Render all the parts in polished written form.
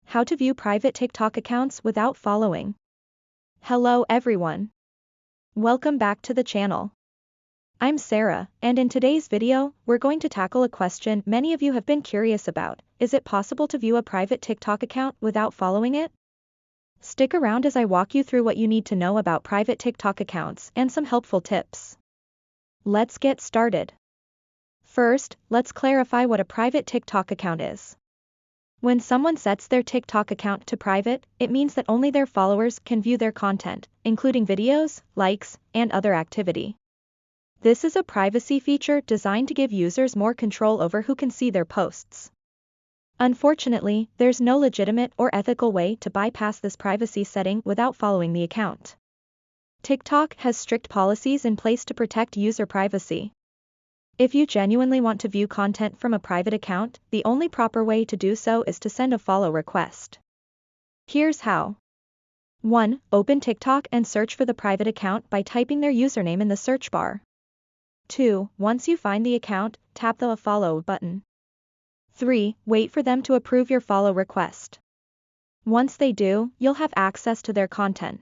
How to view private TikTok accounts without following. Hello everyone. Welcome back to the channel. I'm Sarah, and in today's video, we're going to tackle a question many of you have been curious about. Is it possible to view a private TikTok account without following it? Stick around as I walk you through what you need to know about private TikTok accounts and some helpful tips. Let's get started. First, let's clarify what a private TikTok account is. When someone sets their TikTok account to private, it means that only their followers can view their content, including videos, likes, and other activity. This is a privacy feature designed to give users more control over who can see their posts. Unfortunately, there's no legitimate or ethical way to bypass this privacy setting without following the account. TikTok has strict policies in place to protect user privacy. If you genuinely want to view content from a private account, the only proper way to do so is to send a follow request. Here's how. 1. Open TikTok and search for the private account by typing their username in the search bar. 2. Once you find the account, tap the follow button. 3. Wait for them to approve your follow request. Once they do, you'll have access to their content.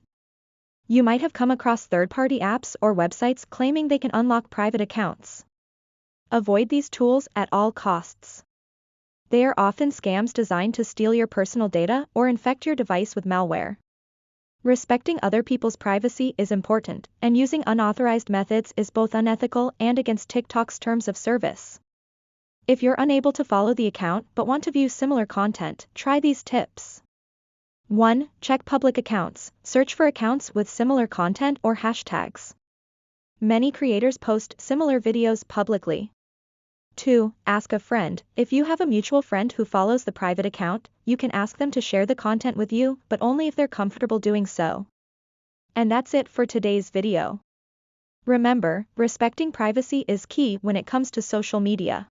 You might have come across third-party apps or websites claiming they can unlock private accounts. Avoid these tools at all costs. They are often scams designed to steal your personal data or infect your device with malware. Respecting other people's privacy is important, and using unauthorized methods is both unethical and against TikTok's terms of service. If you're unable to follow the account but want to view similar content, try these tips. 1. Check public accounts. Search for accounts with similar content or hashtags. Many creators post similar videos publicly. 2. Ask a friend. If you have a mutual friend who follows the private account, you can ask them to share the content with you, but only if they're comfortable doing so. And that's it for today's video. Remember, respecting privacy is key when it comes to social media.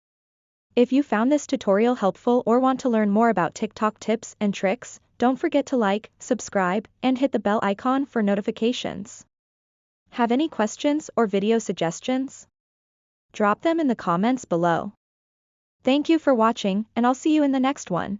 If you found this tutorial helpful or want to learn more about TikTok tips and tricks, don't forget to like, subscribe, and hit the bell icon for notifications. Have any questions or video suggestions? Drop them in the comments below. Thank you for watching, and I'll see you in the next one.